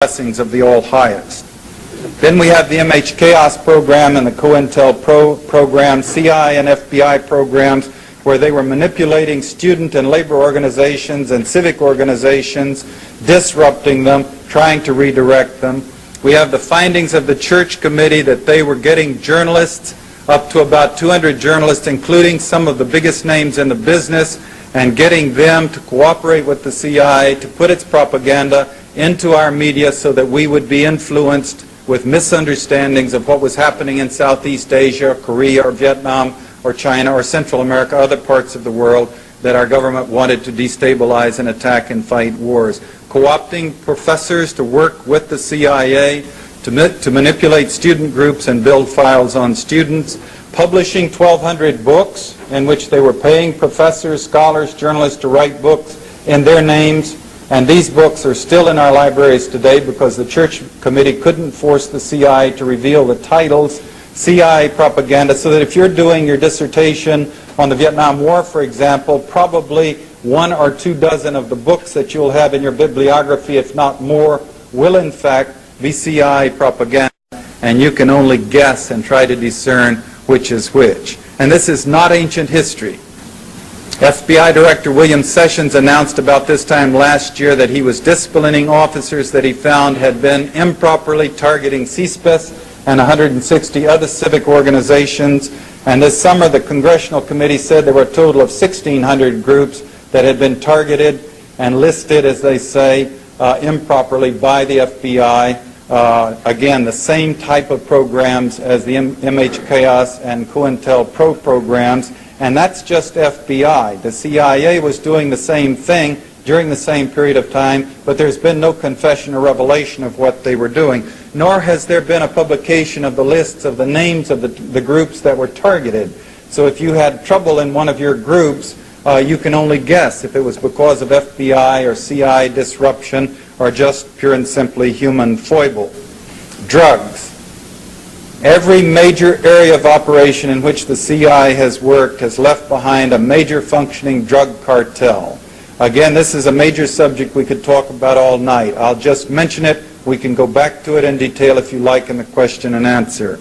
blessings of the All-Highest. Then we have the MH-Chaos program and the COINTELPRO program, CI and FBI programs, where they were manipulating student and labor organizations and civic organizations, disrupting them, trying to redirect them. We have the findings of the Church Committee that they were getting journalists, up to about 200 journalists, including some of the biggest names in the business, and getting them to cooperate with the CIA to put its propaganda into our media so that we would be influenced with misunderstandings of what was happening in Southeast Asia, Korea, or Vietnam, or China, or Central America, other parts of the world that our government wanted to destabilize and attack and fight wars. Co-opting professors to work with the CIA to manipulate student groups and build files on students, publishing 1,200 books in which they were paying professors, scholars, journalists to write books in their names. And these books are still in our libraries today because the Church Committee couldn't force the CIA to reveal the titles. CIA propaganda, so that if you're doing your dissertation on the Vietnam War, for example, probably 1 or 2 dozen of the books that you'll have in your bibliography, if not more, will in fact be CIA propaganda. And you can only guess and try to discern which is which. And this is not ancient history. FBI Director William Sessions announced about this time last year that he was disciplining officers that he found had been improperly targeting CSPIS and 160 other civic organizations. And this summer the Congressional Committee said there were a total of 1,600 groups that had been targeted and listed, as they say, improperly by the FBI. Again, the same type of programs as the MH-Chaos and COINTELPRO programs. And that's just FBI. The CIA was doing the same thing during the same period of time, but there's been no confession or revelation of what they were doing, nor has there been a publication of the lists of the names of the groups that were targeted. So if you had trouble in one of your groups, you can only guess if it was because of FBI or CIA disruption or just pure and simply human foible. Drugs. Every major area of operation in which the CIA has worked has left behind a major functioning drug cartel. Again, this is a major subject we could talk about all night. I'll just mention it. We can go back to it in detail if you like in the question and answer.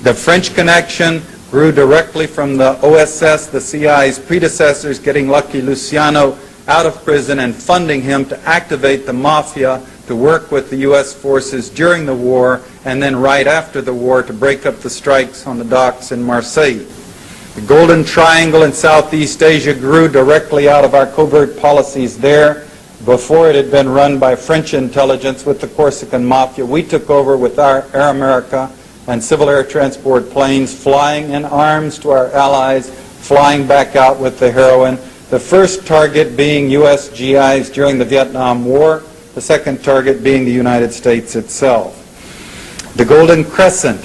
The French connection grew directly from the OSS, the CIA's predecessors, getting Lucky Luciano out of prison and funding him to activate the mafia to work with the U.S. forces during the war and then right after the war to break up the strikes on the docks in Marseille. The Golden Triangle in Southeast Asia grew directly out of our covert policies there. Before it had been run by French intelligence with the Corsican Mafia. We took over with our Air America and civil air transport planes, flying in arms to our allies, flying back out with the heroin. The first target being U.S. GIs during the Vietnam War, the second target being the United States itself. The Golden Crescent.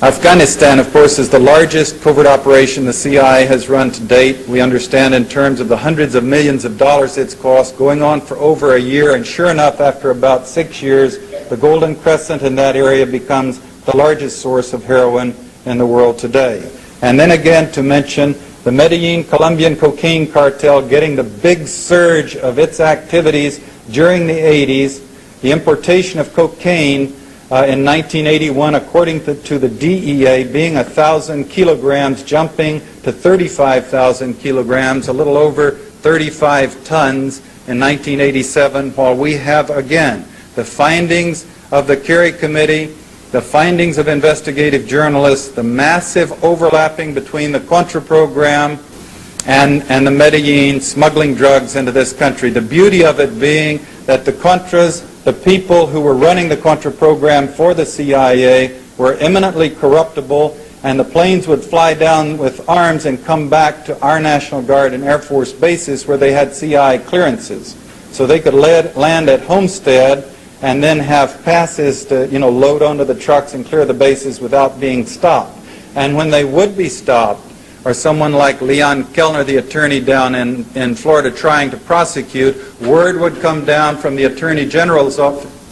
Afghanistan, of course, is the largest covert operation the CIA has run to date. We understand in terms of the hundreds of millions of dollars it's cost, going on for over a year, and sure enough, after about 6 years, the Golden Crescent in that area becomes the largest source of heroin in the world today. And then again to mention the Medellin Colombian cocaine cartel getting the big surge of its activities during the 80s, the importation of cocaine in 1981, according to the DEA, being 1,000 kilograms, jumping to 35,000 kilograms, a little over 35 tons in 1987, while we have, again, the findings of the Kerry Committee, the findings of investigative journalists, the massive overlapping between the Contra program and the Medellin smuggling drugs into this country. The beauty of it being that the Contras, the people who were running the Contra program for the CIA, were eminently corruptible, and the planes would fly down with arms and come back to our National Guard and Air Force bases where they had CIA clearances. So they could land at Homestead and then have passes to, load onto the trucks and clear the bases without being stopped. And when they would be stopped, or someone like Leon Kellner, the attorney down in Florida trying to prosecute, word would come down from the Attorney General's office,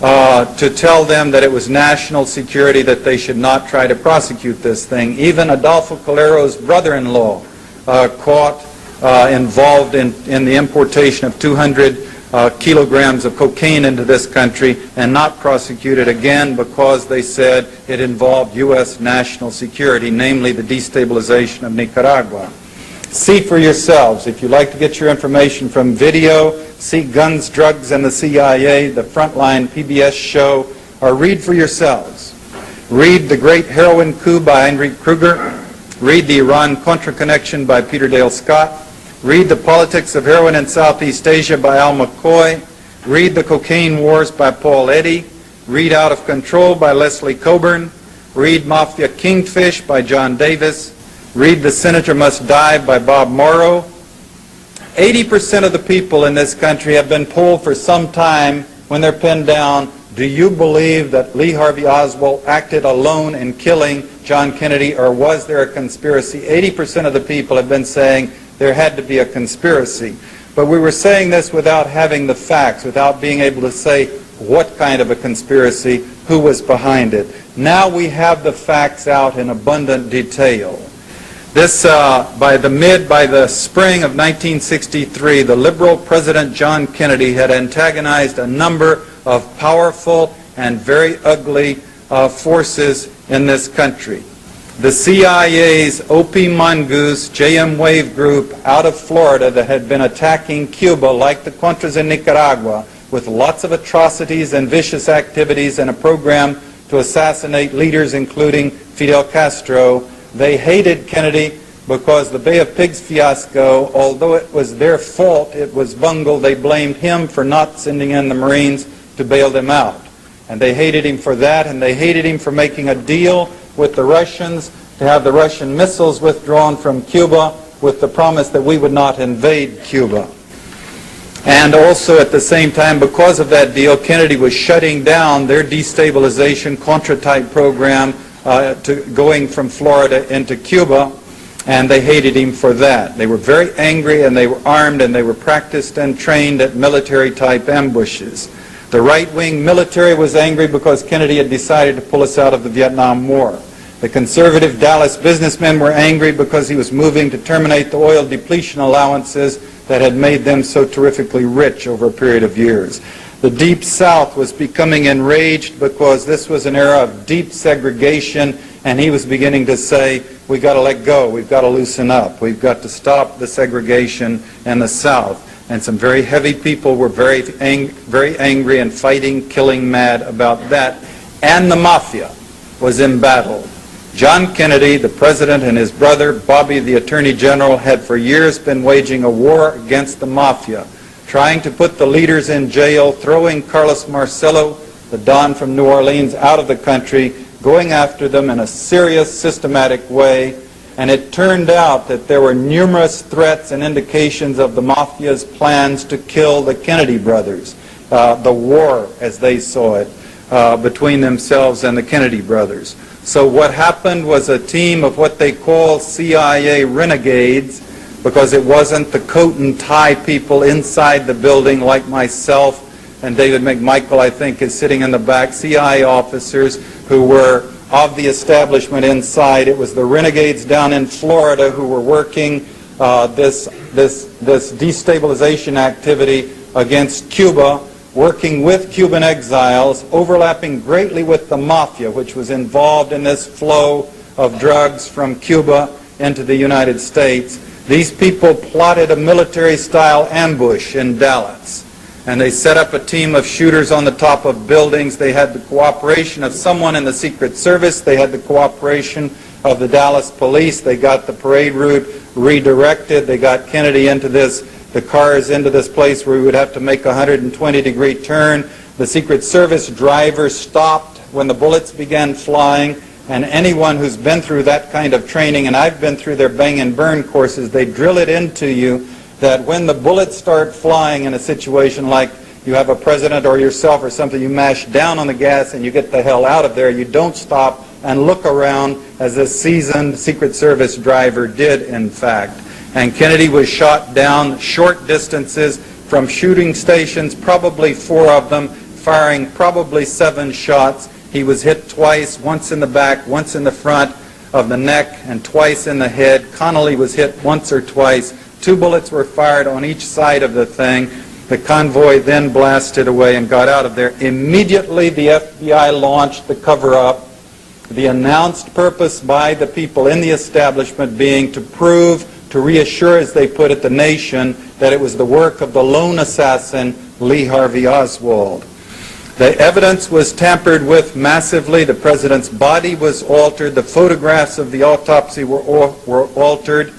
to tell them that it was national security, that they should not try to prosecute this thing. Even Adolfo Calero's brother-in-law caught involved in the importation of 200 kilograms of cocaine into this country and not prosecuted again because they said it involved U.S. national security, namely the destabilization of Nicaragua. See for yourselves. If you'd like to get your information from video, see Guns, Drugs, and the CIA, the Frontline PBS show, or read for yourselves. Read The Great Heroin Coup by Heinrich Kruger. Read The Iran-Contra Connection by Peter Dale Scott. Read The Politics of Heroin in Southeast Asia by Al McCoy. Read The Cocaine Wars by Paul Eddy. Read Out of Control by Leslie Coburn. Read Mafia Kingfish by John Davis. Read The Senator Must Die by Bob Morrow. 80% of the people in this country have been polled for some time when they're pinned down. Do you believe that Lee Harvey Oswald acted alone in killing John Kennedy, or was there a conspiracy? 80% of the people have been saying there had to be a conspiracy. But we were saying this without having the facts, without being able to say what kind of a conspiracy, who was behind it. Now we have the facts out in abundant detail. This, by the spring of 1963, the liberal President John Kennedy had antagonized a number of powerful and very ugly forces in this country. The CIA's O.P. Mongoose JM Wave group out of Florida that had been attacking Cuba like the Contras in Nicaragua with lots of atrocities and vicious activities and a program to assassinate leaders including Fidel Castro. They hated Kennedy because the Bay of Pigs fiasco, although it was their fault, it was bungled. They blamed him for not sending in the Marines to bail them out. And they hated him for that, and they hated him for making a deal with the Russians to have the Russian missiles withdrawn from Cuba with the promise that we would not invade Cuba. And also at the same time, because of that deal, Kennedy was shutting down their destabilization Contra-type program going from Florida into Cuba, and they hated him for that. They were very angry, and they were armed, and they were practiced and trained at military-type ambushes. The right-wing military was angry because Kennedy had decided to pull us out of the Vietnam War. The conservative Dallas businessmen were angry because he was moving to terminate the oil depletion allowances that had made them so terrifically rich over a period of years. The Deep South was becoming enraged because this was an era of deep segregation, and he was beginning to say, we've got to let go, we've got to loosen up, we've got to stop the segregation in the South. And some very heavy people were very angry and fighting, killing mad about that. And the mafia was in battle. John Kennedy, the president, and his brother, Bobby, the attorney general, had for years been waging a war against the mafia, trying to put the leaders in jail, throwing Carlos Marcello, the Don from New Orleans, out of the country, going after them in a serious, systematic way. And it turned out that there were numerous threats and indications of the mafia's plans to kill the Kennedy brothers, the war, as they saw it, between themselves and the Kennedy brothers. So what happened was a team of what they call CIA renegades, because it wasn't the coat and tie people inside the building like myself and David McMichael, I think, is sitting in the back, CIA officers who were of the establishment inside. It was the renegades down in Florida who were working this destabilization activity against Cuba, working with Cuban exiles, overlapping greatly with the mafia, which was involved in this flow of drugs from Cuba into the United States. These people plotted a military-style ambush in Dallas, and they set up a team of shooters on the top of buildings. They had the cooperation of someone in the Secret Service. They had the cooperation of the Dallas police. They got the parade route redirected. They got Kennedy into the cars into this place where we would have to make a 120-degree turn. The Secret Service driver stopped when the bullets began flying, and anyone who's been through that kind of training, and I've been through their bang and burn courses, they drill it into you that when the bullets start flying in a situation like you have a president or yourself or something, you mash down on the gas and you get the hell out of there. You don't stop and look around, as a seasoned Secret Service driver did, in fact. And Kennedy was shot down short distances from shooting stations, probably 4 of them, firing probably 7 shots. He was hit twice, once in the back, once in the front of the neck, and twice in the head. Connolly was hit once or twice. 2 bullets were fired on each side of the thing. The convoy then blasted away and got out of there. Immediately, the FBI launched the cover-up, the announced purpose by the people in the establishment being to prove, to reassure, as they put it, the nation that it was the work of the lone assassin, Lee Harvey Oswald. The evidence was tampered with massively. The president's body was altered. The photographs of the autopsy were altered.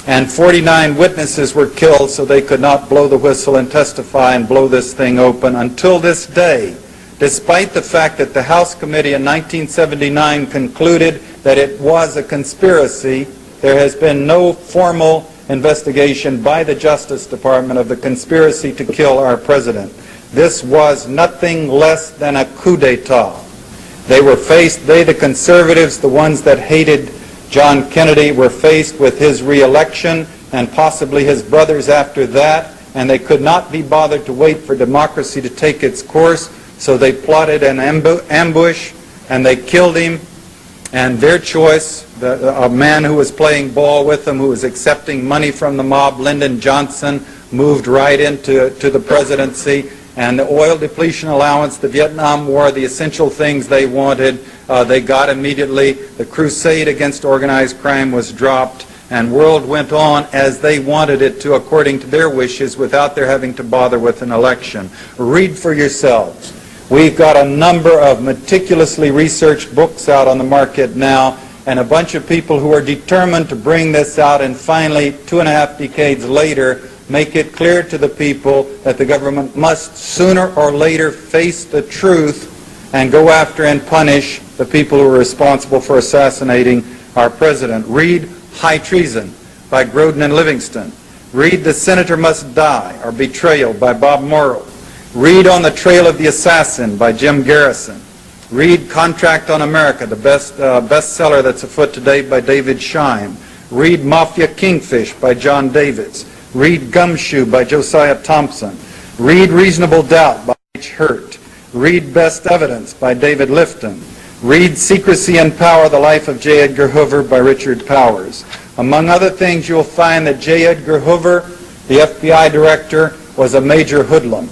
And 49 witnesses were killed so they could not blow the whistle and testify and blow this thing open until this day. Despite the fact that the House Committee in 1979 concluded that it was a conspiracy, there has been no formal investigation by the Justice Department of the conspiracy to kill our president. This was nothing less than a coup d'etat. They, the conservatives, the ones that hated John Kennedy, were faced with his re-election and possibly his brothers after that, and they could not be bothered to wait for democracy to take its course, so they plotted an ambush and they killed him. And their choice, a man who was playing ball with them, who was accepting money from the mob, Lyndon Johnson, moved right into the presidency. And the oil depletion allowance, the Vietnam War, the essential things they wanted, they got immediately. The crusade against organized crime was dropped, and world went on as they wanted it to, according to their wishes, without their having to bother with an election. Read for yourselves. We've got a number of meticulously researched books out on the market now, and a bunch of people who are determined to bring this out and finally, 2.5 decades later, make it clear to the people that the government must sooner or later face the truth and go after and punish the people who are responsible for assassinating our president. Read High Treason by Grodin and Livingston. Read The Senator Must Die, or Betrayal by Bob Morrow. Read On the Trail of the Assassin by Jim Garrison. Read Contract on America, the bestseller that's afoot today by David Scheim. Read Mafia Kingfish by John Davids. Read Gumshoe by Josiah Thompson. Read Reasonable Doubt by H. Hurt. Read Best Evidence by David Lifton. Read Secrecy and Power, The Life of J. Edgar Hoover by Richard Powers. Among other things, you'll find that J. Edgar Hoover, the FBI director, was a major hoodlum.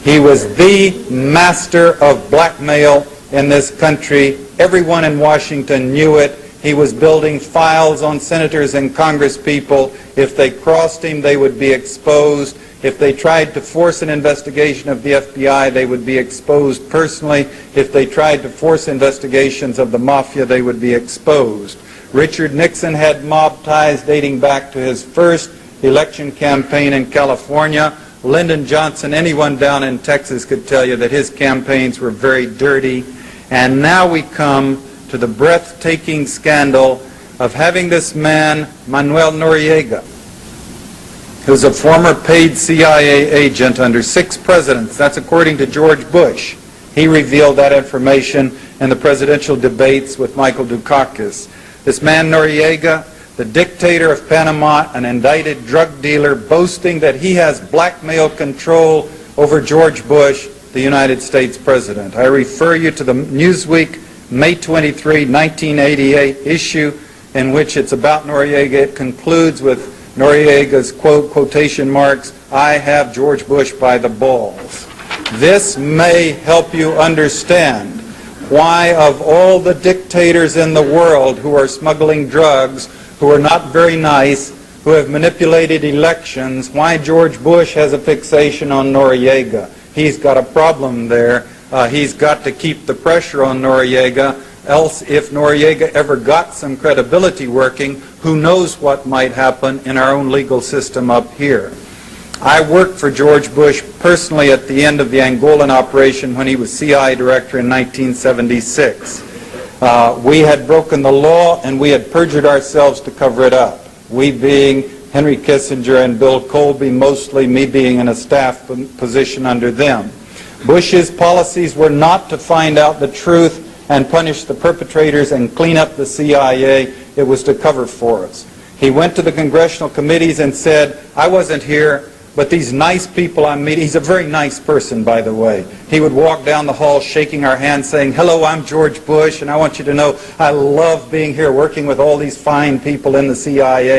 He was the master of blackmail in this country. Everyone in Washington knew it. He was building files on senators and congresspeople. If they crossed him, they would be exposed. If they tried to force an investigation of the FBI, they would be exposed personally. If they tried to force investigations of the mafia, they would be exposed. Richard Nixon had mob ties dating back to his first election campaign in California. Lyndon Johnson, anyone down in Texas could tell you that his campaigns were very dirty. And now we come to the breathtaking scandal of having this man, Manuel Noriega, who's a former paid CIA agent under 6 presidents. That's according to George Bush. He revealed that information in the presidential debates with Michael Dukakis. This man Noriega, the dictator of Panama, an indicted drug dealer, boasting that he has blackmail control over George Bush, the United States president. I refer you to the Newsweek May 23, 1988 issue, in which it's about Noriega. It concludes with Noriega's quote, quotation marks, "I have George Bush by the balls." This may help you understand why, of all the dictators in the world who are smuggling drugs, who are not very nice, who have manipulated elections, why George Bush has a fixation on Noriega. He's got a problem there. He's got to keep the pressure on Noriega, else if Noriega ever got some credibility working, who knows what might happen in our own legal system up here. I worked for George Bush personally at the end of the Angolan operation when he was CIA director in 1976. We had broken the law and we had perjured ourselves to cover it up. We being Henry Kissinger and Bill Colby, mostly, me being in a staff position under them. Bush's policies were not to find out the truth and punish the perpetrators and clean up the CIA. It was to cover for us. He went to the congressional committees and said, I wasn't here, but these nice people I'm meeting, he's a very nice person, by the way. He would walk down the hall shaking our hands saying, hello, I'm George Bush, and I want you to know I love being here working with all these fine people in the CIA.